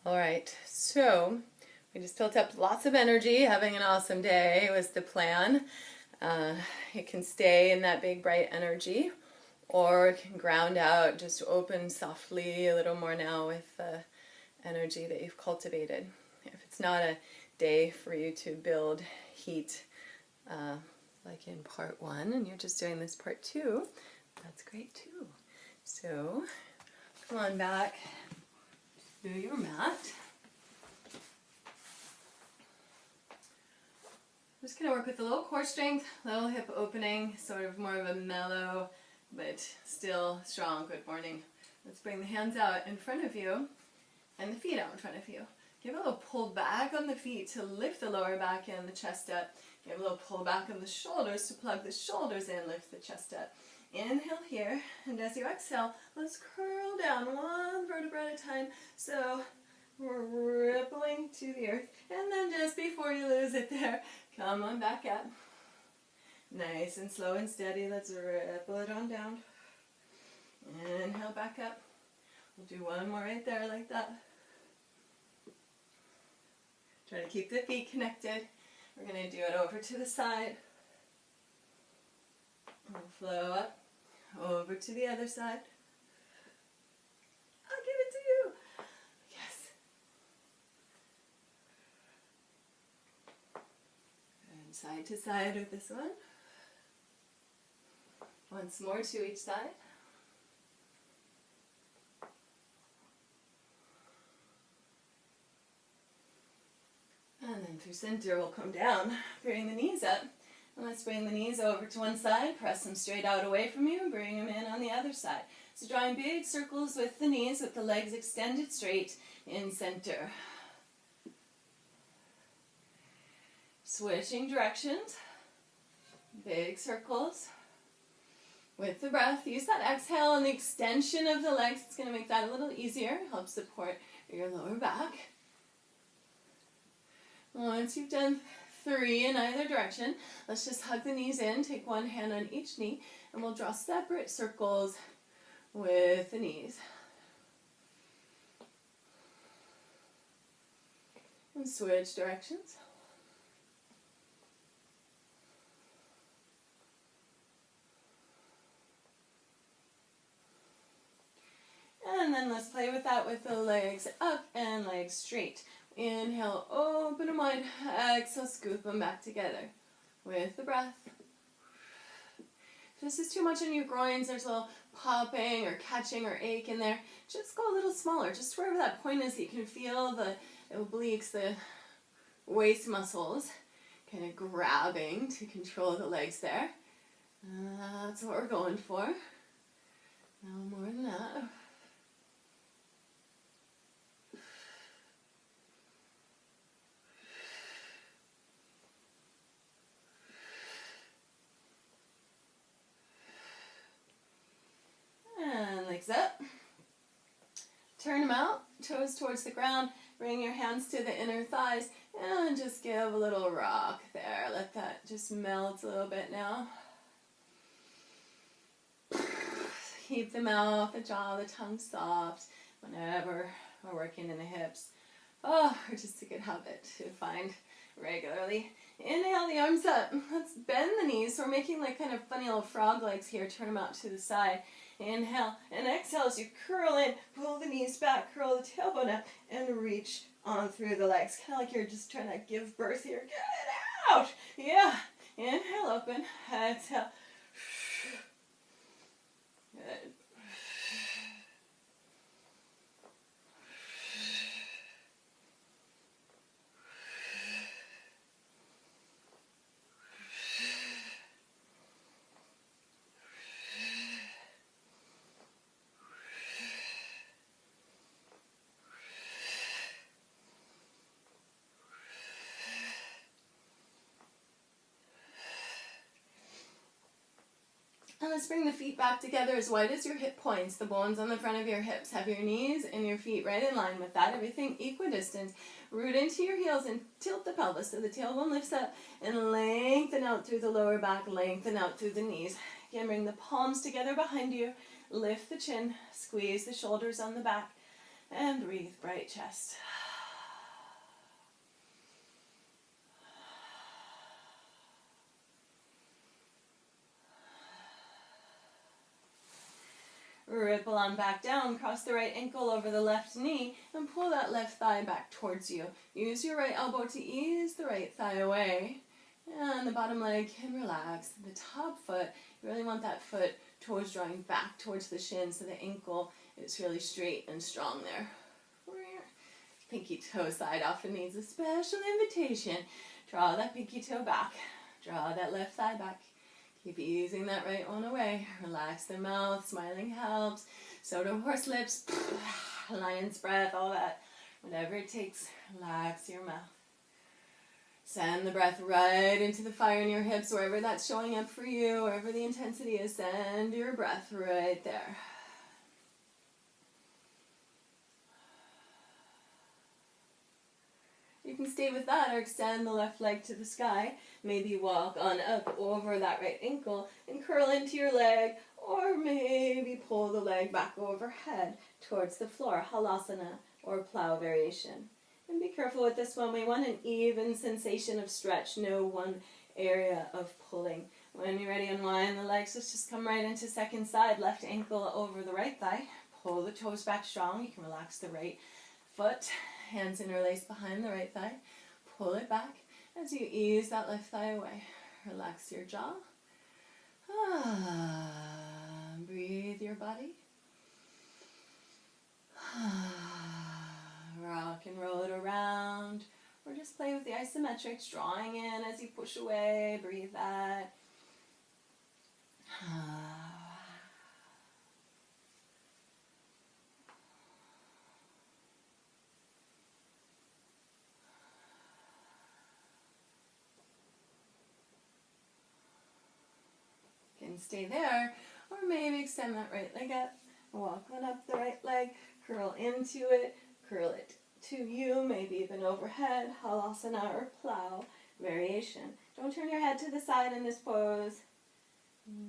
All right, so we just built up lots of energy, having an awesome day was the plan. It can stay in that big bright energy, or it can ground out, just open softly a little more now with the energy that you've cultivated. If it's not a day for you to build heat, like in part one, and you're just doing this part two, that's great too. So come on back to your mat. I'm just going to work with a little core strength, little hip opening, sort of more of a mellow but still strong good morning. Let's bring the hands out in front of you and the feet out in front of you. Give a little pull back on the feet to lift the lower back and the chest up. Give a little pull back on the shoulders to plug the shoulders in, lift the chest up. Inhale here, and as you exhale, let's curl down one vertebra at a time. So we're rippling to the earth, and then just before you lose it there, come on back up. Nice and slow and steady. Let's ripple it on down. Inhale back up. We'll do one more right there like that. Try to keep the feet connected. We're going to do it over to the side. We'll flow up, over to the other side. I'll give it to you. Yes. And side to side with this one. Once more to each side. And then through center, we'll come down, bring the knees up. And let's bring the knees over to one side, press them straight out away from you, and bring them in on the other side. So drawing big circles with the knees, with the legs extended straight in center. Switching directions, big circles. With the breath, use that exhale and the extension of the legs. It's going to make that a little easier, help support your lower back. Once you've done 3 in either direction, let's just hug the knees in, take one hand on each knee, and we'll draw separate circles with the knees. And switch directions. And then let's play with that with the legs up and legs straight. Inhale, open them wide. Exhale, scoop them back together with the breath. If this is too much in your groins, there's a little popping or catching or ache in there, just go a little smaller. Just wherever that point is, you can feel the obliques, the waist muscles, kind of grabbing to control the legs there. That's what we're going for. No more than that. And legs up. Turn them out, toes towards the ground. Bring your hands to the inner thighs and just give a little rock there. Let that just melt a little bit now. Keep the mouth, the jaw, the tongue soft whenever we're working in the hips. Oh, just a good habit to find regularly. Inhale the arms up. Let's bend the knees. So we're making like kind of funny little frog legs here. Turn them out to the side. Inhale and exhale as you curl in. Pull the knees back. Curl the tailbone up and reach on through the legs. Kind of like you're just trying to give birth here. Get it out. Yeah. Inhale, open. Exhale. Good. And let's bring the feet back together as wide as your hip points, the bones on the front of your hips. Have your knees and your feet right in line with that. Everything equidistant. Root into your heels and tilt the pelvis so the tailbone lifts up and lengthen out through the lower back, lengthen out through the knees. Again, bring the palms together behind you. Lift the chin, squeeze the shoulders on the back. And breathe, bright chest. Ripple on back down, cross the right ankle over the left knee, and pull that left thigh back towards you. Use your right elbow to ease the right thigh away, and the bottom leg can relax. The top foot, you really want that foot, toes drawing back towards the shin so the ankle is really straight and strong there. Pinky toe side often needs a special invitation. Draw that pinky toe back. Draw that left thigh back. Keep easing that right one away. Relax the mouth. Smiling helps. So do horse lips. Lion's breath. All that. Whatever it takes. Relax your mouth. Send the breath right into the fire in your hips. Wherever that's showing up for you. Wherever the intensity is. Send your breath right there. You can stay with that or extend the left leg to the sky. Maybe walk on up over that right ankle and curl into your leg, or maybe pull the leg back overhead towards the floor, halasana or plow variation. And be careful with this one. We want an even sensation of stretch, no one area of pulling. When you're ready, unwind the legs. Let's just come right into second side. Left ankle over the right thigh. Pull the toes back strong. You can relax the right foot. Hands interlaced behind the right thigh. Pull it back as you ease that left thigh away. Relax your jaw. Breathe your body. Rock and roll it around. Or just play with the isometrics, drawing in as you push away. Breathe that. Stay there, or maybe extend that right leg up, walk on up the right leg, curl into it, curl it to you, maybe even overhead, halasana or plow variation. Don't turn your head to the side in this pose.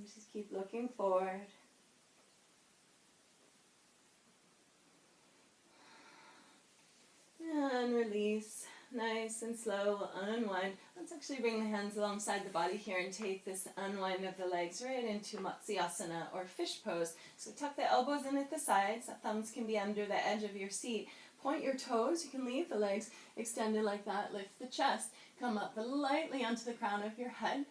Just keep looking forward. And release. Nice and slow, unwind. Let's actually bring the hands alongside the body here and take this unwind of the legs right into Matsyasana or fish pose. So tuck the elbows in at the sides. The thumbs can be under the edge of your seat. Point your toes. You can leave the legs extended like that. Lift the chest. Come up lightly onto the crown of your head.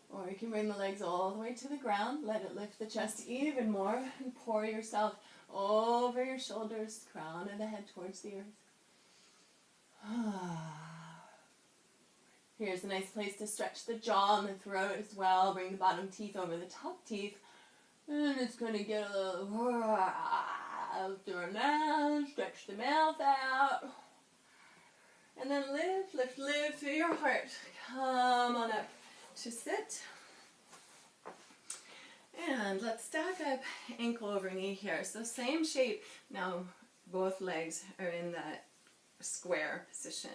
Or you can bring the legs all the way to the ground. Let it lift the chest even more. And pour yourself over your shoulders, crown of the head towards the earth. Here's a nice place to stretch the jaw and the throat as well. Bring the bottom teeth over the top teeth. And it's going to get a little out through our nose. Stretch the mouth out. And then lift, lift, lift through your heart. Come on up to sit. And let's stack up ankle over knee here. So same shape. Now both legs are in that square position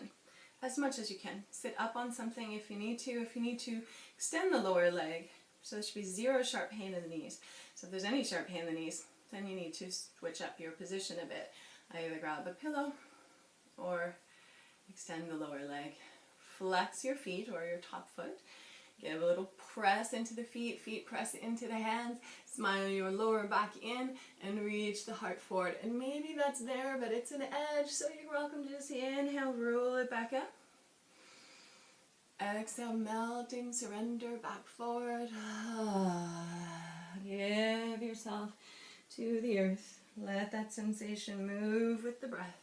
as much as you can. Sit up on something if you need to. If you need to, extend the lower leg. So there should be zero sharp pain in the knees. So if there's any sharp pain in the knees, then you need to switch up your position a bit. Either grab a pillow or extend the lower leg. Flex your feet or your top foot. Give a little press into the feet, feet press into the hands, smile your lower back in, and reach the heart forward. And maybe that's there, but it's an edge, so you're welcome to just inhale, roll it back up. Exhale, melting, surrender, back forward. Give yourself to the earth. Let that sensation move with the breath.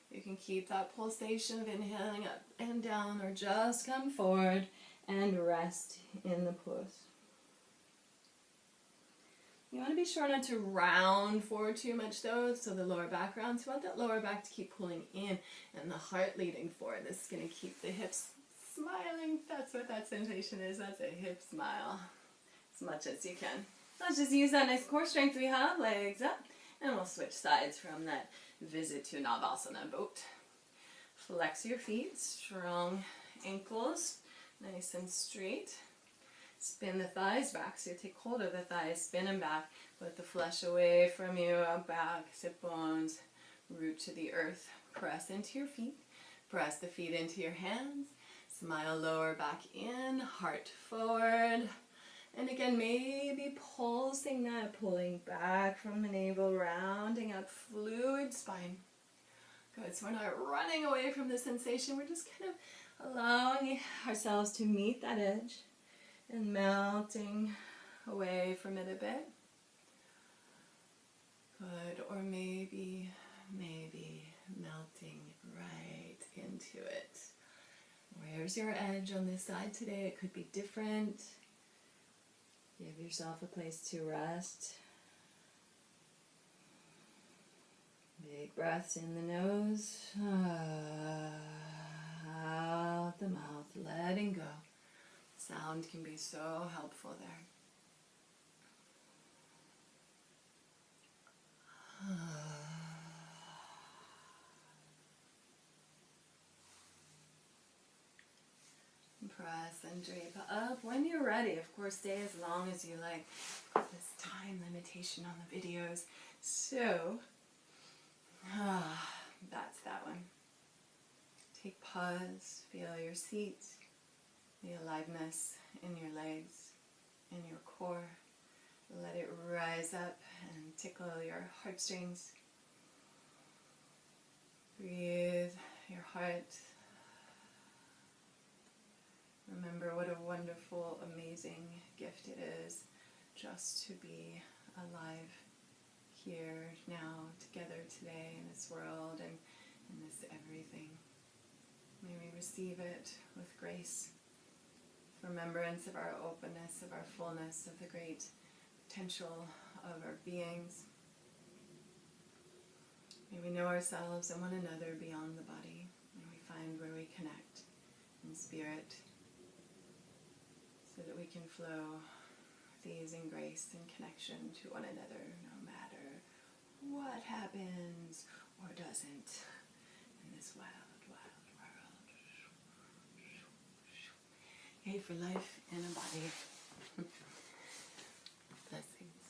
You can keep that pulsation of inhaling up and down, or just come forward and rest in the pose. You want to be sure not to round forward too much though, so the lower back rounds. You want that lower back to keep pulling in and the heart leading forward. This is going to keep the hips smiling. That's what that sensation is. That's a hip smile. As much as you can. Let's just use that nice core strength we have. Legs up. And we'll switch sides from that visit to Navasana boat. Flex your feet. Strong ankles. Nice and straight. spin the thighs back. So you take hold of the thighs, spin them back, let the flesh away from you, up back, sit bones, root to the earth. Press into your feet, press the feet into your hands, smile lower back in, heart forward. And again, maybe pulsing that, pulling back from the navel, rounding out, fluid spine. Good, so we're not running away from the sensation, we're just kind of allowing ourselves to meet that edge and melting away from it a bit. Good, or maybe melting right into it. Where's your edge on this side today? It could be different. Give yourself a place to rest. Big breaths in the nose, out the mouth, letting go. Sound can be so helpful there. Press and drape up. When you're ready, of course, stay as long as you like. This time limitation on the videos. So, that's that one. Take pause, feel your seat, the aliveness in your legs, in your core. Let it rise up and tickle your heartstrings. Breathe your heart. Remember what a wonderful, amazing gift it is just to be alive here, now, together today in this world and in this everything. May we receive it with grace, remembrance of our openness, of our fullness, of the great potential of our beings. May we know ourselves and one another beyond the body. May we find where we connect in spirit, so that we can flow with ease and grace and connection to one another, no matter what happens or doesn't in this wild, wild world. Yay for life in a body. Blessings.